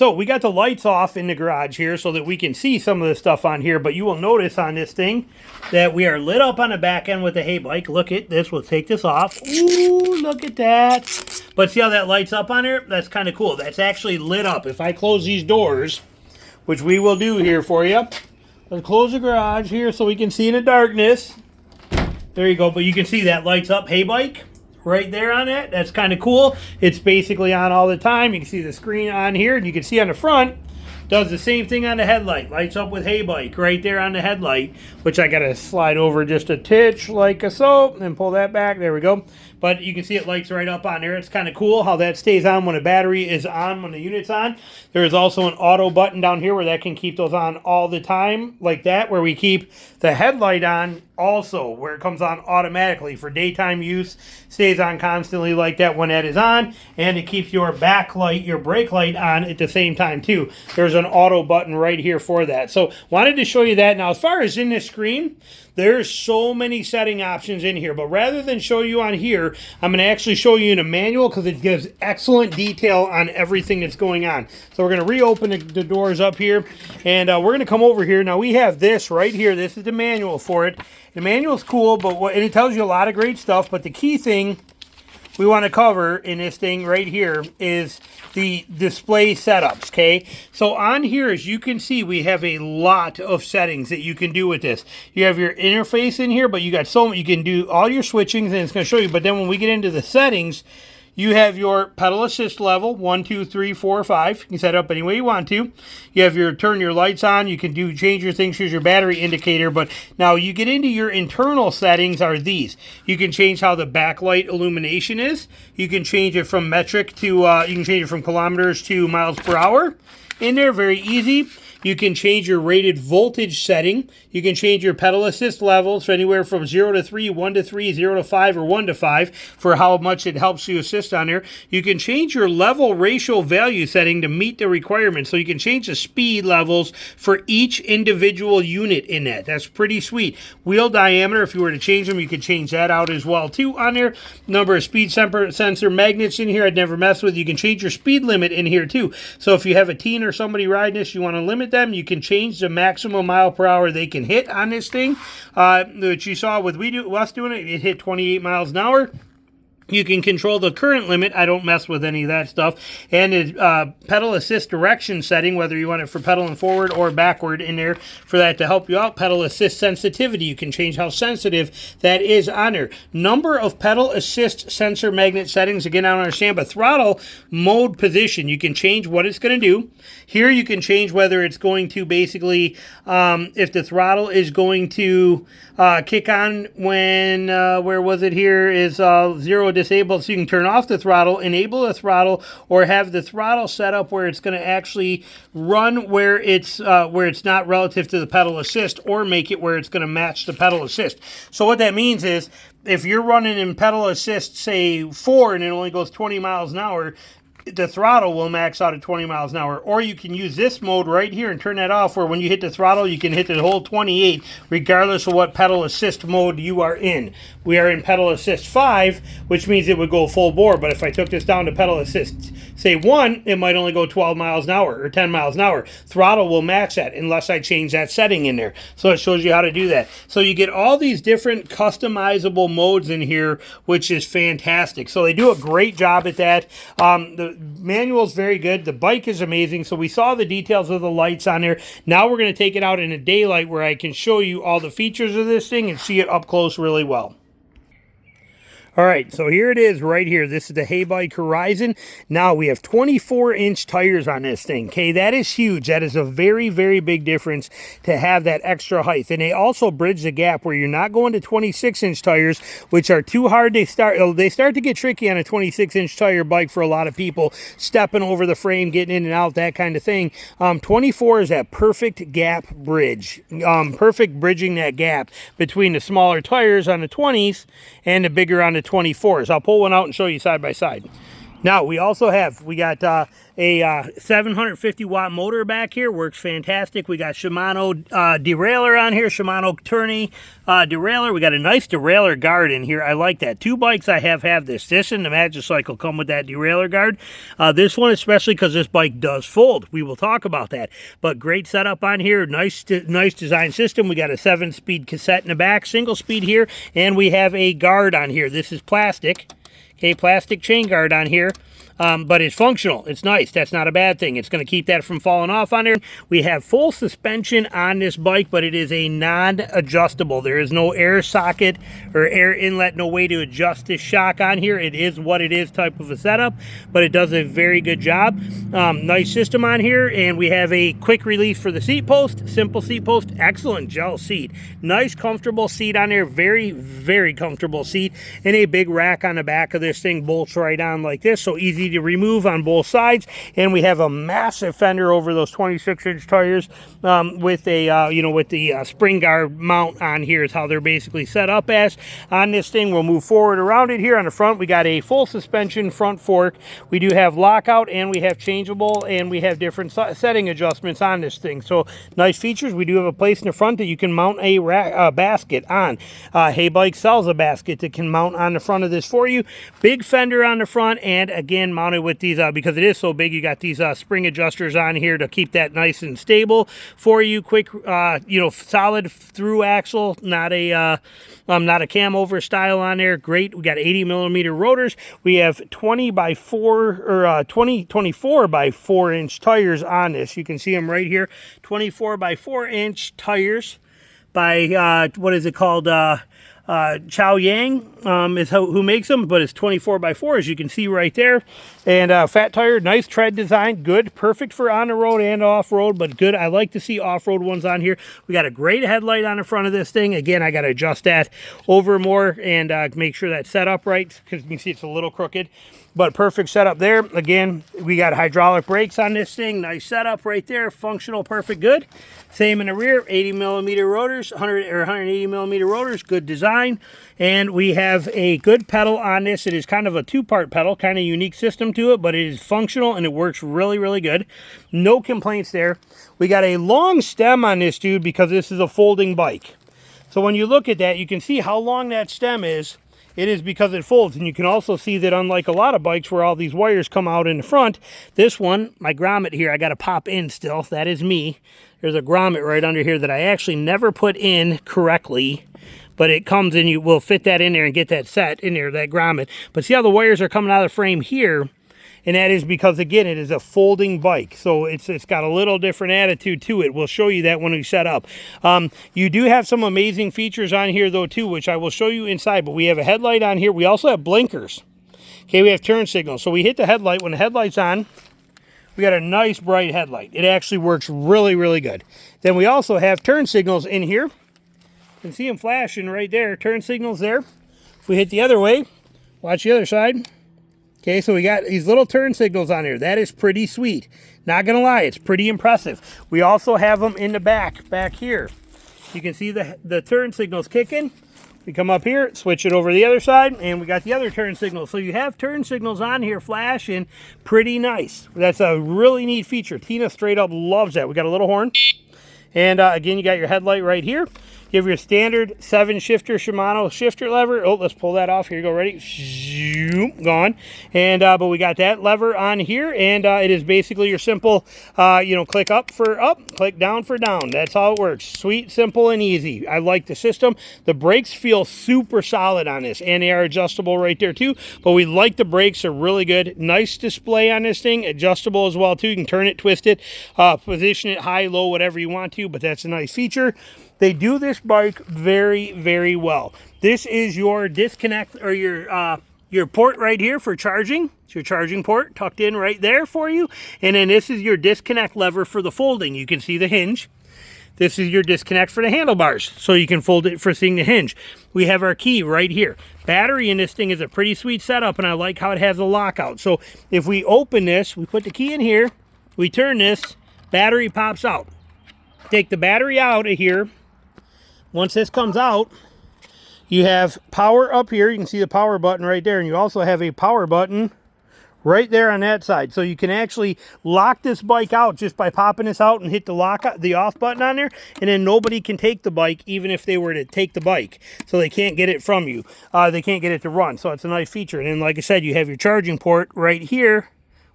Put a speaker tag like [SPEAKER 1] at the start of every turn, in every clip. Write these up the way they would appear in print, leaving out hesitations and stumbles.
[SPEAKER 1] so we got the lights off in the garage here so that we can see some of the stuff on here, but you will notice on this thing that we are lit up on the back end with the HEYBIKE. Look at this. We'll take this off. Ooh, look at that. But see how that lights up on here? That's kind of cool. That's actually lit up. If I close these doors, which we will do here for you, let's close the garage here so we can see in the darkness. There you go. But you can see that lights up HEYBIKE right there on it. That's kind of cool. It's basically on all the time. You can see the screen on here, and you can see on the front does the same thing on the headlight. Lights up with HEYBIKE right there on the headlight, which I got to slide over just a titch like a so and pull that back. There we go. But you can see it lights right up on there. It's kind of cool how that stays on when the battery is on, when the unit's on. There is also an auto button down here where that can keep those on all the time, like that, where we keep the headlight on also, where it comes on automatically for daytime use. Stays on constantly like that when that is on, and it keeps your backlight, your brake light on at the same time too. There's an auto button right here for that. So wanted to show you that. Now, as far as in this screen, there's so many setting options in here, but rather than show you on here, I'm going to actually show you in a manual because it gives excellent detail on everything that's going on. So we're going to reopen the doors up here, and we're going to come over here. Now we have this right here. This is the manual for it. The manual's cool, and it tells you a lot of great stuff, but the key thing we want to cover in this thing right here is the display setups, okay? So on here, as you can see, we have a lot of settings that you can do with this. You have your interface in here, but you got you can do all your switchings, and it's going to show you. But then when we get into the settings, you have your pedal assist level, 1, 2, 3, 4, 5. You can set it up any way you want to. You have your turn your lights on. You can change your things. Here's your battery indicator. But now you get into your internal settings are these. You can change how the backlight illumination is. You can change it from metric to, you can change it from kilometers to miles per hour. In there, very easy. You can change your rated voltage setting. You can change your pedal assist levels for anywhere from 0 to 3, 1 to 3, 0 to 5, or 1 to 5 for how much it helps you assist on there. You can change your level ratio value setting to meet the requirements. So you can change the speed levels for each individual unit in that. That's pretty sweet. Wheel diameter, if you were to change them, you could change that out as well too on there. Number of speed sensor magnets in here I'd never mess with. You can change your speed limit in here too. So if you have a teen or somebody riding this, you want to limit them, you can change the maximum mile per hour they can hit on this thing, which you saw with us doing it. It hit 28 miles an hour. You can control the current limit. I don't mess with any of that stuff. And the pedal assist direction setting, whether you want it for pedaling forward or backward in there for that to help you out. Pedal assist sensitivity. You can change how sensitive that is on there. Number of pedal assist sensor magnet settings. Again, I don't understand, but throttle mode position. You can change what it's going to do. Here you can change whether it's going to basically, if the throttle is going to kick on when, where was it here, is 0 disabled, so you can turn off the throttle, enable the throttle, or have the throttle set up where it's going to actually run where it's not relative to the pedal assist, or make it where it's going to match the pedal assist. So what that means is if you're running in pedal assist, say 4, and it only goes 20 miles an hour, the throttle will max out at 20 miles an hour. Or you can use this mode right here and turn that off, where when you hit the throttle, you can hit the whole 28 regardless of what pedal assist mode you are in. We are in pedal assist 5, which means it would go full bore. But if I took this down to pedal assist, say 1, it might only go 12 miles an hour or 10 miles an hour. Throttle will match that unless I change that setting in there. So it shows you how to do that. So you get all these different customizable modes in here, which is fantastic. So they do a great job at that. The manual is very good. The bike is amazing. So we saw the details of the lights on there. Now we're going to take it out in a daylight where I can show you all the features of this thing and see it up close really well. All right, so here it is right here. This is the HEYBIKE Horizon. Now we have 24-inch tires on this thing. Okay, that is huge. That is a very, very big difference to have that extra height. And they also bridge the gap where you're not going to 26-inch tires, which are too hard. They start to get tricky on a 26-inch tire bike for a lot of people, stepping over the frame, getting in and out, that kind of thing. 24 is that perfect gap bridge. Perfect bridging that gap between the smaller tires on the 20s and the bigger on the 24s. I'll pull one out and show you side by side. Now, we also have, we got a 750 watt motor back here, works fantastic. We got Shimano derailleur on here, Shimano tourney derailleur. We got a nice derailleur guard in here. I like that. 2 bikes I have this. This and the Magicycle come with that derailleur guard. This one especially because this bike does fold. We will talk about that. But great setup on here. Nice design system. We got a 7-speed cassette in the back, single speed here, and we have a guard on here. This is plastic. Okay, plastic chain guard on here, but it's functional. It's nice. That's not a bad thing. It's going to keep that from falling off on there. We have full suspension on this bike, but it is a non-adjustable. There is no air socket or air inlet, no way to adjust this shock on here. It is what it is type of a setup, but it does a very good job. Nice system on here, and we have a quick release for the seat post, simple seat post, excellent gel seat. Nice, comfortable seat on there. Very, very comfortable seat, and a big rack on the back of this thing bolts right on like this, so easy to remove on both sides. And we have a massive fender over those 26-inch tires with a with the spring guard mount on here is how they're basically set up as on this thing. We'll move forward around it here. On the front, we got a full suspension front fork. We do have lockout, and we have changeable, and we have different setting adjustments on this thing. So nice features. We do have a place in the front that you can mount a basket on. HEYBIKE sells a basket that can mount on the front of this for you. Big fender on the front, and again mounted with these because it is so big, you got these spring adjusters on here to keep that nice and stable for you. Quick solid through axle, not a cam over style on there. Great. We got 80mm rotors. We have 20 by 4 or 24 by 4 inch tires on this. You can see them right here. 24 by 4 inch tires by what is it called? Chow Yang is who makes them, but it's 24 by 4 as you can see right there. And fat tire, nice tread design, good, perfect for on the road and off road, but good. I like to see off road ones on here. We got a great headlight on the front of this thing. Again, I got to adjust that over more and make sure that's set up right, because you can see it's a little crooked, but perfect setup there. Again, we got hydraulic brakes on this thing. Nice setup right there, functional, perfect, good. Same in the rear, 80mm rotors, 100 or 180mm rotors, good design. And we have a good pedal on this. It is kind of a 2-part pedal, kind of unique system to it, but it is functional and it works really, really good. No complaints there. We got a long stem on this dude because this is a folding bike. So when you look at that, you can see how long that stem is. It is because it folds, and you can also see that unlike a lot of bikes where all these wires come out in the front, this one, my grommet here, I got to pop in still. That is me. There's a grommet right under here that I actually never put in correctly, but it comes and you will fit that in there and get that set in there, that grommet. But see how the wires are coming out of the frame here? And that is because, again, it is a folding bike. So it's got a little different attitude to it. We'll show you that when we set up. You do have some amazing features on here, though, too, which I will show you inside. But we have a headlight on here. We also have blinkers. Okay, we have turn signals. So we hit the headlight. When the headlight's on, we got a nice bright headlight. It actually works really, really good. Then we also have turn signals in here. You can see them flashing right there. Turn signals there. If we hit the other way, watch the other side. Okay, so we got these little turn signals on here. That is pretty sweet. Not gonna lie, it's pretty impressive. We also have them in the back here. You can see the turn signals kicking. We come up here, switch it over to the other side, and we got the other turn signals. So you have turn signals on here flashing, pretty nice. That's a really neat feature. Tina straight up loves that. We got a little horn. And again, you got your headlight right here. You have your standard 7-shifter Shimano shifter lever. Oh, let's pull that off. Here you go. Ready? Zoom, gone. And but we got that lever on here, and it is basically your simple, click up for up, click down for down. That's how it works. Sweet, simple, and easy. I like the system. The brakes feel super solid on this, and they are adjustable right there too. But we like the brakes. They're really good. Nice display on this thing. Adjustable as well too. You can turn it, twist it, position it high, low, whatever you want to. But that's a nice feature. They do this bike very, very well. This is your disconnect or your port right here for charging. It's your charging port tucked in right there for you. And then this is your disconnect lever for the folding. You can see the hinge. This is your disconnect for the handlebars, so you can fold it for seeing the hinge. We have our key right here. Battery in this thing is a pretty sweet setup, and I like how it has a lockout. So if we open this, we put the key in here, we turn this, battery pops out. Take the battery out of here. Once this comes out, you have power up here. You can see the power button right there. And you also have a power button right there on that side. So you can actually lock this bike out just by popping this out and hit the off button on there, and then nobody can take the bike even if they were to take the bike. So they can't get it from you. They can't get it to run. So it's a nice feature. And then, like I said, you have your charging port right here,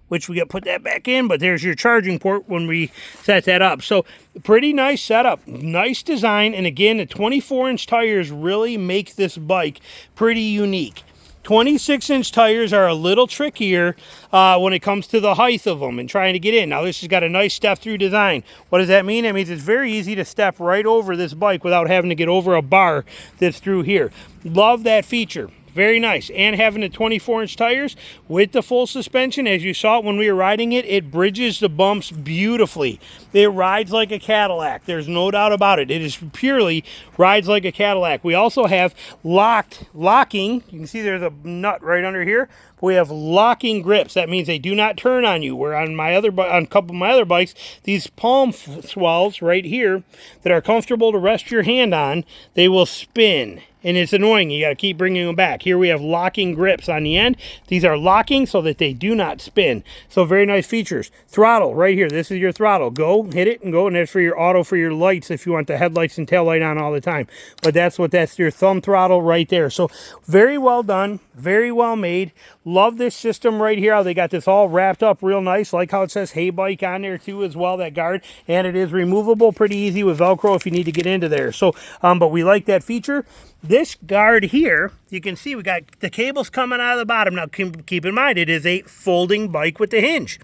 [SPEAKER 1] which we got to put that back in, but there's your charging port when we set that up. So pretty nice setup, nice design. And again, the 24-inch tires really make this bike pretty unique. 26-inch tires are a little trickier when it comes to the height of them and trying to get in. Now, this has got a nice step-through design. What does that mean? That means it's very easy to step right over this bike without having to get over a bar that's through here. Love that feature. Very nice. And having the 24-inch tires with the full suspension, as you saw it when we were riding it, it bridges the bumps beautifully. It rides like a Cadillac. There's no doubt about it. It is purely rides like a Cadillac. We also have locking. You can see there's a nut right under here. We have locking grips. That means they do not turn on you. Where on a couple of my other bikes, these palm swells right here that are comfortable to rest your hand on, they will spin. And it's annoying. You got to keep bringing them back. Here we have locking grips on the end. These are locking so that they do not spin. So very nice features. Throttle right here. This is your throttle. Go, hit it and go. And that's for your auto for your lights if you want the headlights and tail light on all the time. But that's your thumb throttle right there. So very well done. Very well made. Love this system right here. How they got this all wrapped up real nice. Like how it says HEYBIKE on there too as well, that guard. And it is removable pretty easy with Velcro if you need to get into there. So, but we like that feature. This guard here, you can see we got the cables coming out of the bottom. Now, keep in mind, it is a folding bike with the hinge.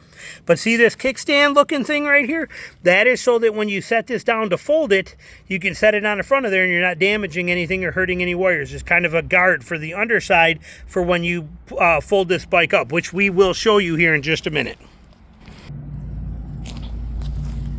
[SPEAKER 1] But see this kickstand looking thing right here? That is so that when you set this down to fold it, you can set it on the front of there and you're not damaging anything or hurting any wires. It's kind of a guard for the underside for when you fold this bike up, which we will show you here in just a minute.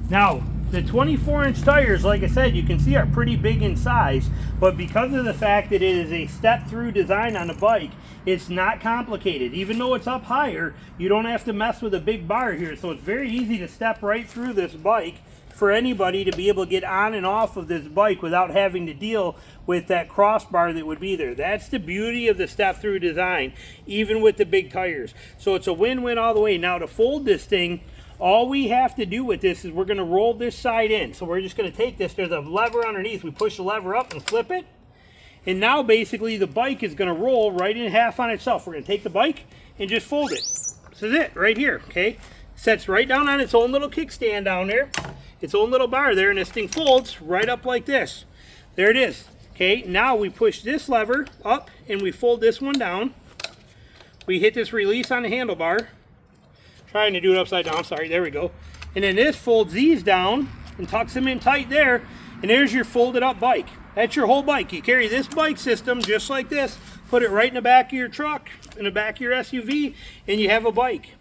[SPEAKER 1] Now, the 24-inch tires, like I said, you can see are pretty big in size, but because of the fact that it is a step-through design on the bike, it's not complicated. Even though it's up higher, you don't have to mess with a big bar here, so it's very easy to step right through this bike for anybody to be able to get on and off of this bike without having to deal with that crossbar that would be there. That's the beauty of the step-through design, even with the big tires. So it's a win-win all the way. Now, to fold this thing, all we have to do with this is we're going to roll this side in. So we're just going to take this. There's a lever underneath. We push the lever up and flip it. And now basically the bike is going to roll right in half on itself. We're going to take the bike and just fold it. This is it right here, okay? Sets right down on its own little kickstand down there. Its own little bar there, and this thing folds right up like this. There it is. Okay, now we push this lever up and we fold this one down. We hit this release on the handlebar. Trying to do it upside down, sorry, there we go. And then this folds these down and tucks them in tight there, and there's your folded up bike. That's your whole bike. You carry this bike system just like this, put it right in the back of your truck, in the back of your SUV, and you have a bike.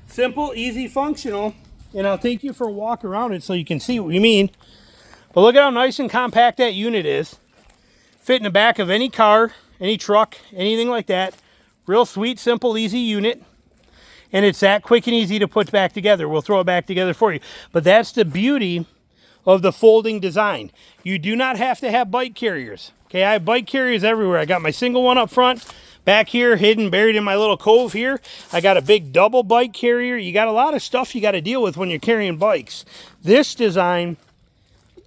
[SPEAKER 1] Simple, easy, functional, and I'll take you for a walk around it so you can see what we mean. But look at how nice and compact that unit is. Fit in the back of any car, any truck, anything like that. Real sweet, simple, easy unit. And it's that quick and easy to put back together. We'll throw it back together for you. But that's the beauty of the folding design. You do not have to have bike carriers. Okay, I have bike carriers everywhere. I got my single one up front, back here, hidden, buried in my little cove here. I got a big double bike carrier. You got a lot of stuff you got to deal with when you're carrying bikes. This design,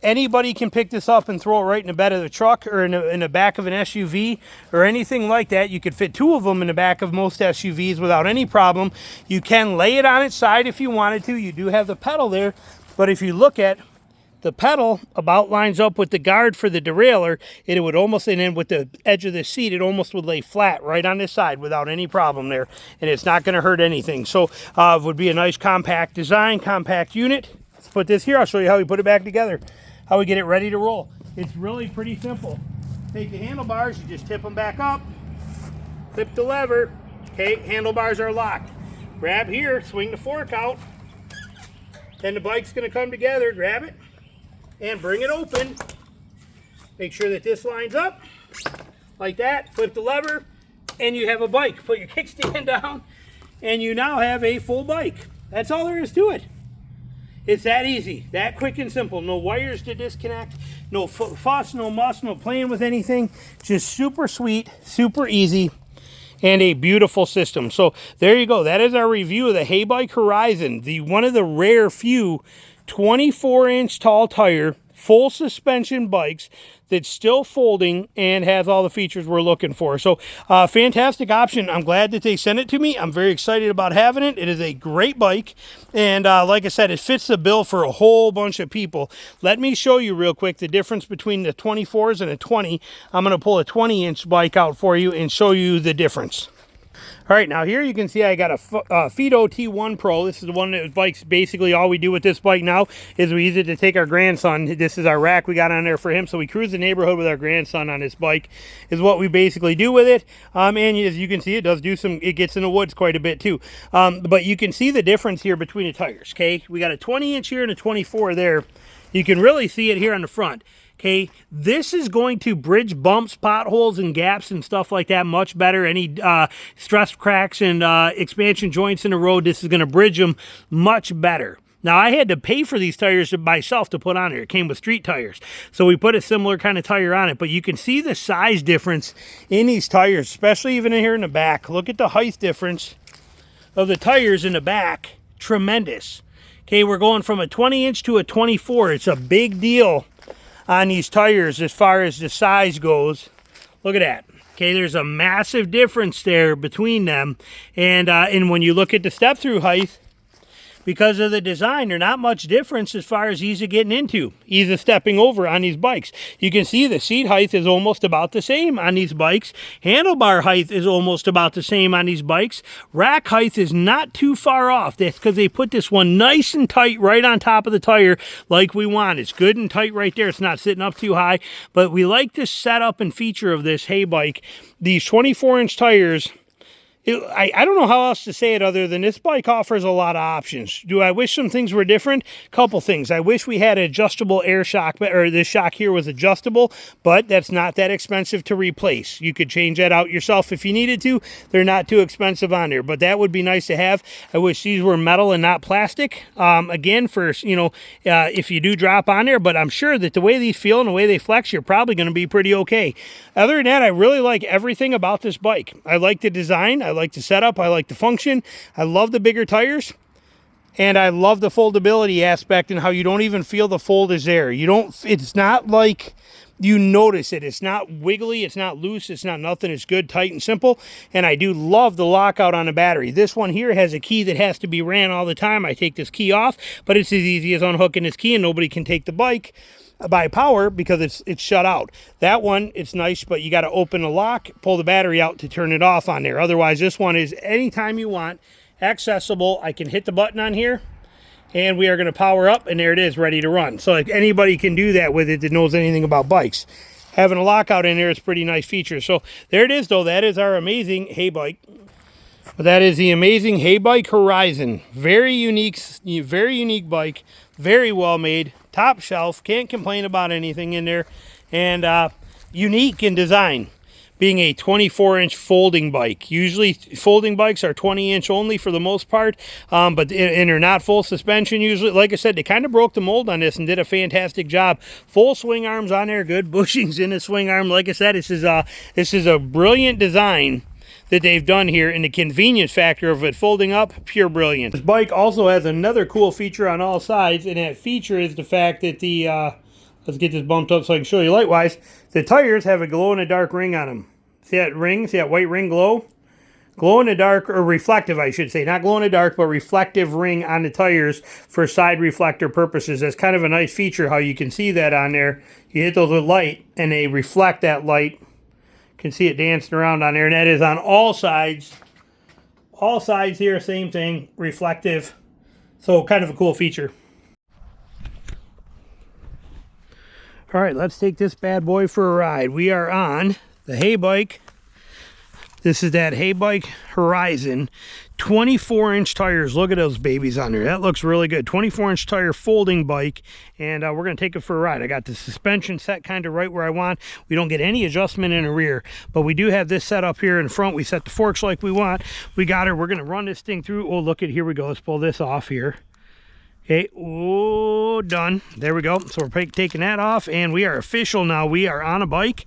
[SPEAKER 1] anybody can pick this up and throw it right in the bed of the truck or in the back of an SUV or anything like that. You could fit two of them in the back of most SUVs without any problem. You can lay it on its side if you wanted to. You do have the pedal there, but if you look at the pedal about lines up with the guard for the derailleur, it would almost, and then with the edge of the seat, it almost would lay flat right on this side without any problem there, and it's not going to hurt anything. So it would be a nice compact design, compact unit. Let's put this here. I'll show you how we put it back together, how we get it ready to roll. It's really pretty simple. Take the handlebars, you just tip them back up, flip the lever, okay, handlebars are locked. Grab here, swing the fork out, then the bike's going to come together, grab it, and bring it open. Make sure that this lines up, like that, flip the lever, and you have a bike. Put your kickstand down, and you now have a full bike. That's all there is to it. It's that easy, that quick and simple. No wires to disconnect, no fuss, no muss, no playing with anything. Just super sweet, super easy. and a beautiful system. So there you go. That is our review of the HEYBIKE Horizon, one of the rare few 24-inch tall tire, full suspension bikes that's still folding and has all the features we're looking for. So fantastic option. I'm glad that they sent it to me. I'm very excited about having it. It is a great bike, and like I said, it fits the bill for a whole bunch of people. Let me show you real quick the difference between the 24s and a 20. I'm going to pull a 20-inch bike out for you and show you the difference. All right, now here you can see I got a Fido T1 Pro. This is the one that bikes. Basically, all we do with this bike now is we use it to take our grandson. This is our rack we got on there for him, so we cruise the neighborhood with our grandson on this bike is what we basically do with it. And as you can see, it does do it gets in the woods quite a bit too. But you can see the difference here between the tires, okay? We got a 20-inch here and a 24 there. You can really see it here on the front. Okay, this is going to bridge bumps, potholes, and gaps and stuff like that much better. Any stress cracks and expansion joints in the road, this is going to bridge them much better. Now, I had to pay for these tires myself to put on here. It came with street tires. So we put a similar kind of tire on it. But you can see the size difference in these tires, especially even here in the back. Look at the height difference of the tires in the back. Tremendous. Okay, we're going from a 20-inch to a 24. It's a big deal on these tires as far as the size goes. Look at that. Okay, there's a massive difference there between them. And when you look at the step-through height, because of the design, there's not much difference as far as ease of getting into, ease of stepping over on these bikes. You can see the seat height is almost about the same on these bikes. Handlebar height is almost about the same on these bikes. Rack height is not too far off. That's because they put this one nice and tight right on top of the tire like we want. It's good and tight right there. It's not sitting up too high. But we like this setup and feature of this HEYBIKE. These 24-inch tires, I don't know how else to say it other than this bike offers a lot of options. Do I wish some things were different? Couple things. I wish we had an adjustable air shock, or this shock here was adjustable, but that's not that expensive to replace. You could change that out yourself if you needed to. They're not too expensive on there, but that would be nice to have. I wish these were metal and not plastic. Again, for, if you do drop on there, but I'm sure that the way these feel and the way they flex, you're probably going to be pretty okay. Other than that, I really like everything about this bike. I like the design. I like the setup. I like the function. I love the bigger tires. And I love the foldability aspect and how you don't even feel the fold is there. It's not like you notice it. It's not wiggly. It's not loose. It's not nothing. It's good, tight, and simple. And I do love the lockout on the battery. This one here has a key that has to be ran all the time. I take this key off, but it's as easy as unhooking this key and nobody can take the bike by power because it's shut out. That one, it's nice, but you got to open the lock, pull the battery out to turn it off on there. Otherwise, this one is anytime you want, accessible. I can hit the button on here and we are going to power up, and there it is, ready to run. So like anybody can do that with it that knows anything about bikes. Having a lockout in there is a pretty nice feature. So there it is, though. That is our amazing HEYBIKE. That is the amazing HEYBIKE Horizon. Very unique bike. Very well made. Top shelf. Can't complain about anything in there. And unique in design, being a 24-inch folding bike. Usually folding bikes are 20-inch only for the most part, but they're not full suspension usually. Like I said, they kind of broke the mold on this and did a fantastic job. Full swing arms on there, good bushings in the swing arm. Like I said, this is a brilliant design that they've done here, and the convenience factor of it folding up, pure brilliance. This bike also has another cool feature on all sides, and that feature is the fact that the let's get this bumped up so I can show you light-wise. The tires have a glow-in-the-dark ring on them. See that ring? See that white ring glow? Glow-in-the-dark, or reflective, I should say. Not glow-in-the-dark, but reflective ring on the tires for side reflector purposes. That's kind of a nice feature how you can see that on there. You hit those with light, and they reflect that light. You can see it dancing around on there, and that is on all sides. All sides here, same thing, reflective. So kind of a cool feature. All right, let's take this bad boy for a ride. We are on the HEYBIKE. This is that HEYBIKE Horizon. 24-inch tires. Look at those babies on there. That looks really good. 24-inch tire folding bike, and we're going to take it for a ride. I got the suspension set kind of right where I want. We don't get any adjustment in the rear, but we do have this set up here in front. We set the forks like we want. We got her. We're going to run this thing through. Oh, look at, here we go. Let's pull this off here. Okay, oh, done. There we go. So we're taking that off, and we are official now. We are on a bike,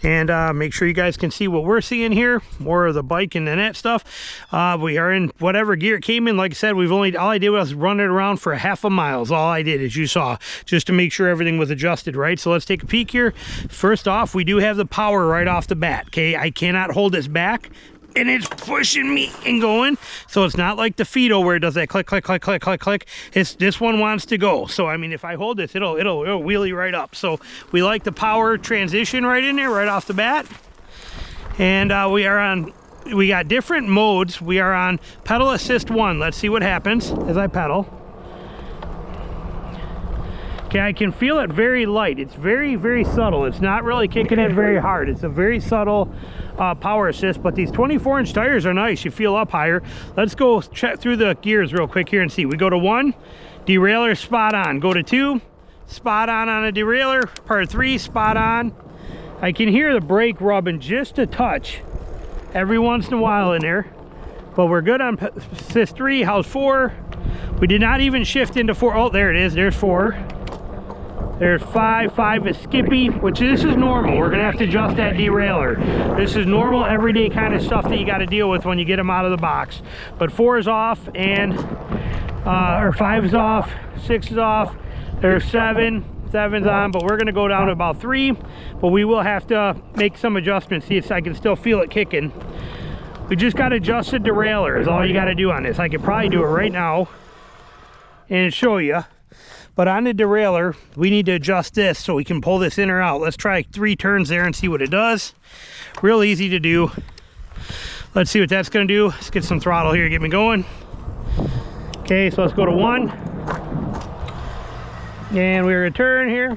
[SPEAKER 1] and make sure you guys can see what we're seeing here. More of the bike and the net stuff. We are in whatever gear it came in. Like I said, all I did was run it around for half a mile. Is all I did, as you saw, just to make sure everything was adjusted right. So let's take a peek here. First off, we do have the power right off the bat. Okay, I cannot hold this back, and it's pushing me and going. So it's not like the Fido where it does that click, click, click, click, click, click. This one wants to go. So I mean, if I hold this, it'll wheelie right up. So we like the power transition right in there, right off the bat. And we got different modes. We are on pedal assist 1. Let's see what happens as I pedal. Okay, I can feel it very light. It's very, very subtle. It's not really kicking it very hard. It's a very subtle power assist, but these 24-inch tires are nice. You feel up higher. Let's go check through the gears real quick here and see. We go to 1, derailleur spot on. Go to 2, spot on a derailleur. Part 3, spot on. I can hear the brake rubbing just a touch every once in a while in there, but we're good on assist 3. How's 4? We did not even shift into 4. Oh, there it is. There's 4. There's 5. 5 is skippy, which this is normal. We're gonna have to adjust that derailleur. This is normal, everyday kind of stuff that you got to deal with when you get them out of the box. But 4 is off, and or 5 is off, 6 is off. There's 7. 7's on, but we're gonna go down to about 3. But we will have to make some adjustments. See, I can still feel it kicking. We just got to adjust the derailleur. Is all you got to do on this. I could probably do it right now and show you. But on the derailleur, we need to adjust this so we can pull this in or out. Let's try 3 turns there and see what it does. Real easy to do. Let's see what that's gonna do. Let's get some throttle here, get me going. Okay, so let's go to 1. And we're gonna turn here.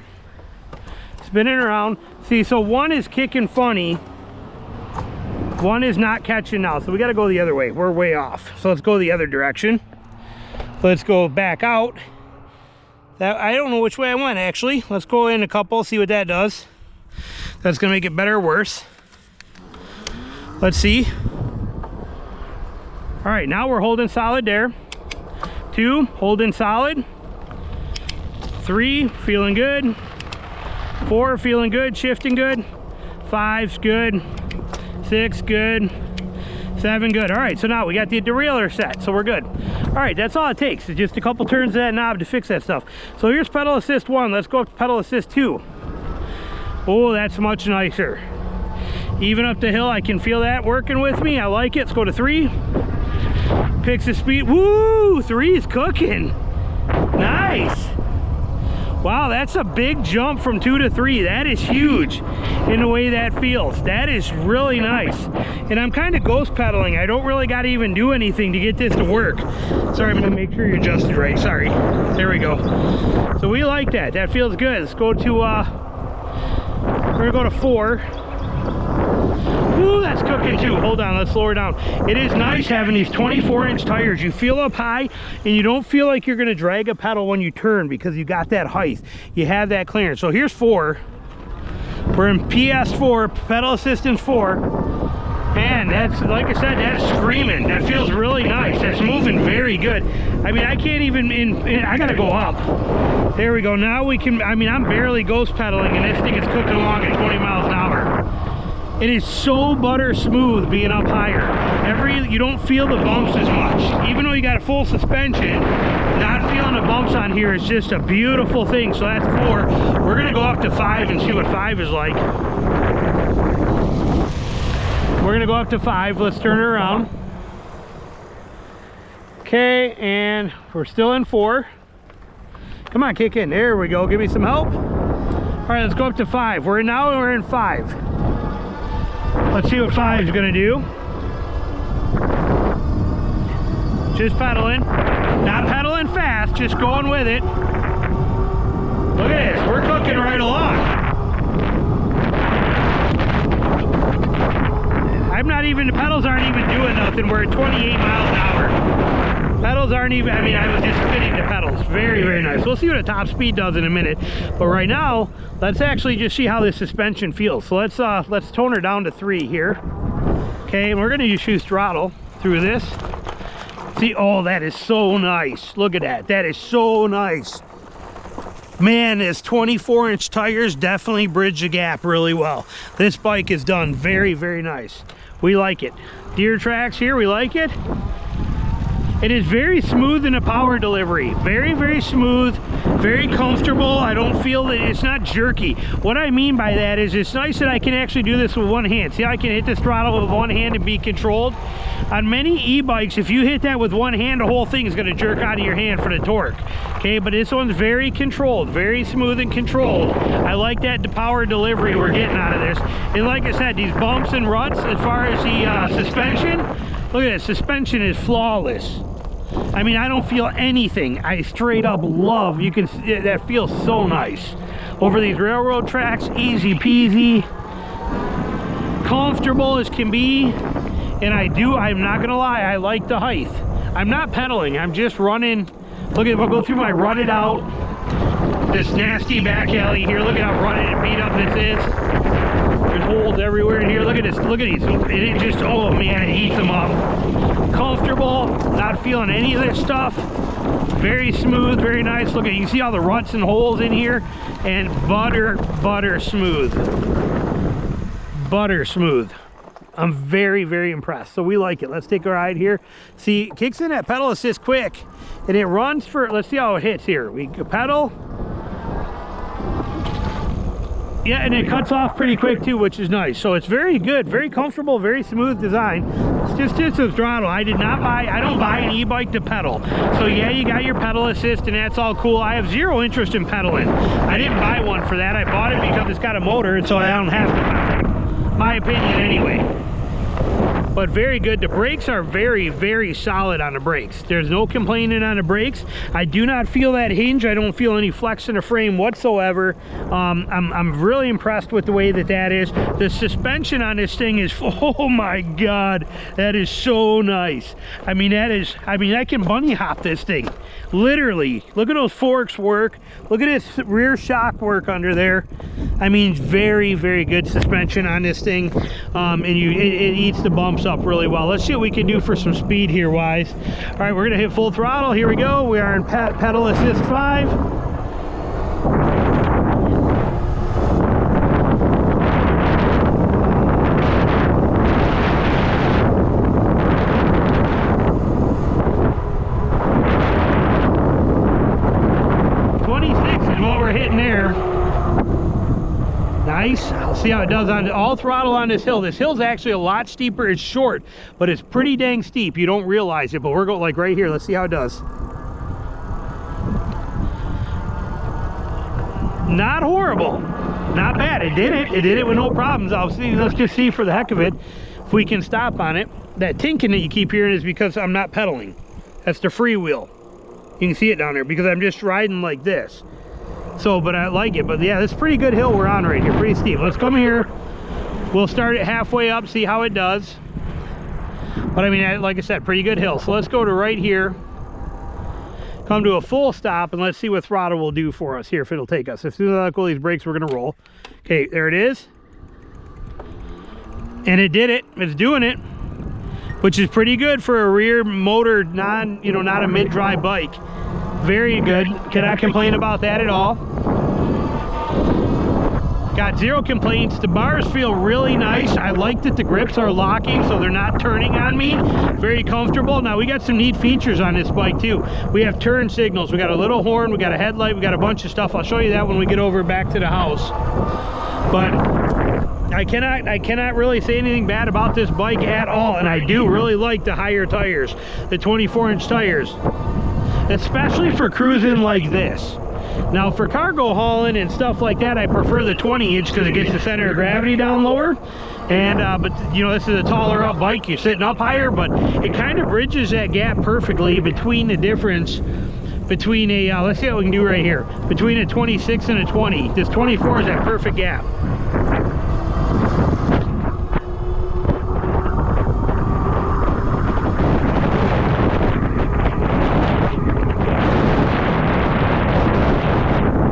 [SPEAKER 1] Spinning around. See, so 1 is kicking funny. 1 is not catching now, so we gotta go the other way. We're way off. So let's go the other direction. Let's go back out. I don't know which way I went, actually. Let's go in a couple, see what that does. That's gonna make it better or worse. Let's see. All right, now we're holding solid there. 2, holding solid. 3, feeling good. 4, feeling good, shifting good. 5's good. 6, good. 7, good. All right, so now we got the derailleur set, so we're good. All right, that's all it takes. It's just a couple turns of that knob to fix that stuff. So here's pedal assist 1. Let's go up to pedal assist 2. Oh, that's much nicer. Even up the hill, I can feel that working with me. I like it. Let's go to 3. Picks the speed. Woo! 3 is cooking. Nice. Wow, that's a big jump from 2 to 3. That is huge in the way that feels. That is really nice. And I'm kind of ghost pedaling. I don't really got to even do anything to get this to work. Sorry, I'm going to make sure you're adjusted right. Sorry. There we go. So we like that. That feels good. Let's go to, we're going to go to 4. Ooh, that's cooking too. Hold on, let's slow her down. It is nice having these 24-inch tires. You feel up high, and you don't feel like you're going to drag a pedal when you turn because you got that height. You have that clearance. So here's 4. We're in PS4, pedal assistance 4. Man, that's, like I said, that's screaming. That feels really nice. That's moving very good. I mean, I can't even, I got to go up. There we go. Now we can, I mean, I'm barely ghost pedaling, and this thing is cooking along at 20 miles an hour. It is so butter smooth being up higher. You don't feel the bumps as much. Even though you got a full suspension, not feeling the bumps on here is just a beautiful thing. So that's 4. We're gonna go up to 5 and see what 5 is like. We're gonna go up to 5. Let's turn her around. Okay, and we're still in 4. Come on, kick in. There we go. Give me some help. All right, let's go up to 5. We're in 5. Let's see what 5 is gonna do. Just pedaling, not pedaling fast, just going with it. Look at this, we're cooking right along. I'm not even, the pedals aren't even doing nothing. We're at 28 miles an hour. Pedals aren't even, I mean, I was just spinning the pedals. Very, very nice. We'll see what a top speed does in a minute. But right now, let's actually just see how this suspension feels. So let's tone her down to 3 here. Okay, and we're gonna use throttle through this. See, oh, that is so nice. Look at that. That is so nice. Man, this 24-inch tires definitely bridge the gap really well. This bike is done very, very nice. We like it. Deer tracks here, we like it. It is very smooth in the power delivery. Very, very smooth, very comfortable. I don't feel that it's not jerky. What I mean by that is it's nice that I can actually do this with one hand. See, I can hit this throttle with one hand and be controlled. On many e-bikes, if you hit that with one hand, the whole thing is gonna jerk out of your hand for the torque. Okay, but this one's very controlled, very smooth and controlled. I like that power delivery we're getting out of this. And like I said, these bumps and ruts, as far as the suspension, look at that, suspension is flawless. I mean, I don't feel anything. I straight up love, you can, that feels so nice. Over these railroad tracks, easy peasy, comfortable as can be. And I'm not gonna lie, I like the height. I'm not pedaling, I'm just running. Look at, we'll go through my rutted out, this nasty back alley here. Look at how rutted and beat up this is. There's holes everywhere in here. Look at this, look at these. It just, oh man, it eats them up. Comfortable, not feeling any of this stuff. Very smooth, very nice. Look at, you can see all the ruts and holes in here. And butter smooth. Butter smooth. I'm very, very impressed. So we like it. Let's take a ride here. See, it kicks in that pedal assist quick. And it runs for, let's see how it hits here. We pedal. Yeah, and it cuts off pretty quick too, which is nice. So it's very good, very comfortable, very smooth design. It's just a throttle. I don't buy an e-bike to pedal. So yeah, you got your pedal assist and that's all cool. I have zero interest in pedaling. I didn't buy one for that. I bought it because it's got a motor, and so I don't have to pedal. My opinion anyway. But very good. The brakes are very, very solid on the brakes. There's no complaining on the brakes. I do not feel that hinge. I don't feel any flex in the frame whatsoever. I'm really impressed with the way that is. The suspension on this thing is, oh my God, that is so nice. I mean, I can bunny hop this thing. Literally. Look at those forks work. Look at this rear shock work under there. I mean, very, very good suspension on this thing. And it eats the bumps up really well. Let's see what we can do for some speed here wise. All right, we're gonna hit full throttle. Here we go. We are in pedal assist 5. Nice. I'll see how it does on all throttle on this hill. This hill's actually a lot steeper. It's short, but it's pretty dang steep. You don't realize it, but we're going like right here. Let's see how it does. Not horrible. Not bad. It did it. It did it with no problems. Let's just see for the heck of it if we can stop on it. That tinking that you keep hearing is because I'm not pedaling. That's the freewheel. You can see it down there because I'm just riding like this. So, but I like it. But yeah, this is a pretty good hill we're on right here, pretty steep. Let's come here. We'll start it halfway up, see how it does. But I mean, like I said, pretty good hill. So let's go to right here, come to a full stop, and let's see what throttle will do for us here, if it'll take us. As soon as I go these brakes, we're gonna roll. Okay, there it is. And it did it. It's doing it, which is pretty good for a rear motor, not a mid-drive bike. Very good. Cannot complain about that at all. Got zero complaints. The bars feel really nice. I like that the grips are locking so they're not turning on me. Very comfortable. Now we got some neat features on this bike too. We have turn signals. We got a little horn. We got a headlight. We got a bunch of stuff. I'll show you that when we get over back to the house. But I cannot really say anything bad about this bike at all. And I do really like the higher tires, the 24-inch tires. Especially for cruising like this. Now for cargo hauling and stuff like that, I prefer the 20-inch because it gets the center of gravity down lower. And but you know, this is a taller up bike, you're sitting up higher, but it kind of bridges that gap perfectly between the difference between a let's see what we can do right here, between a 26 and a 20. This 24 is that perfect gap.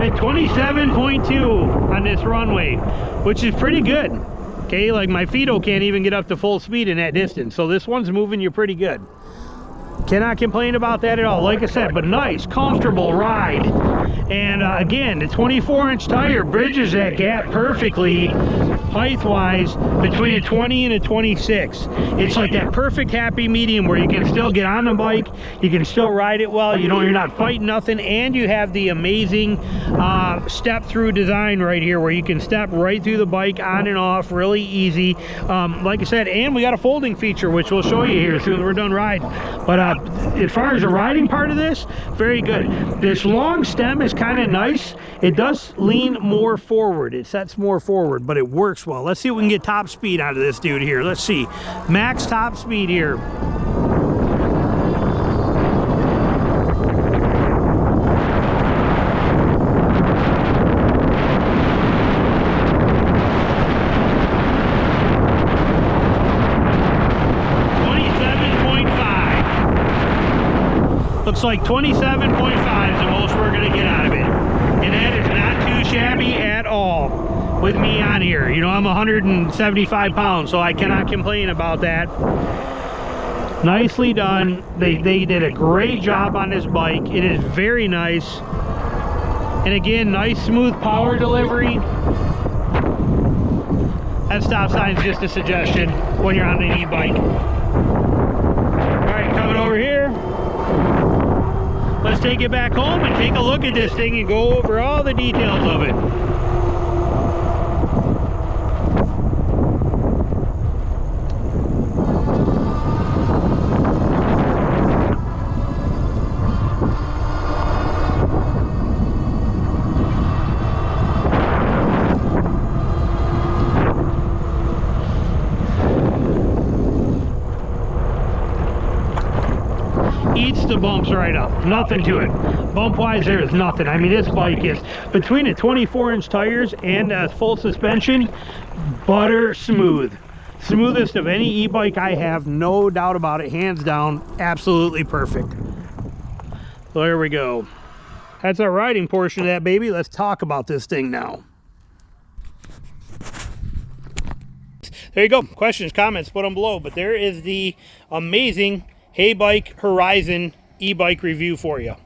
[SPEAKER 1] At 27.2 on this runway, which is pretty good. Okay, like my Fido can't even get up to full speed in that distance, so this one's moving you pretty good. Cannot complain about that at all. Like I said, but nice, comfortable ride. And again, the 24-inch tire bridges that gap perfectly height-wise between a 20 and a 26. It's like that perfect happy medium where you can still get on the bike, you can still ride it well, you know, you're not fighting nothing, and you have the amazing step-through design right here where you can step right through the bike on and off really easy. Like I said, and we got a folding feature, which we'll show you here as soon as we're done riding. But as far as the riding part of this, very good. This long stem is kind of nice. It does lean more forward. It sets more forward, but it works well. Let's see if we can get top speed out of this dude here. Let's see. Max top speed here. Looks like 27.5 is the most we're going to get out of it. And that is not too shabby at all with me on here. You know, I'm 175 pounds, so I cannot complain about that. Nicely done. They did a great job on this bike. It is very nice. And again, nice smooth power delivery. That stop sign is just a suggestion when you're on an e-bike. All right, coming over here. Let's take it back home and take a look at this thing and go over all the details of it. Eats the bumps right up. Nothing to it. Bump wise, there is nothing. I mean, this bike is between the 24-inch tires and full suspension, butter smooth. Smoothest of any e-bike I have, no doubt about it. Hands down, absolutely perfect. So there we go. That's our riding portion of that baby. Let's talk about this thing now. There you go. Questions, comments, put them below. But there is the amazing HEYBIKE Horizon e-bike review for you.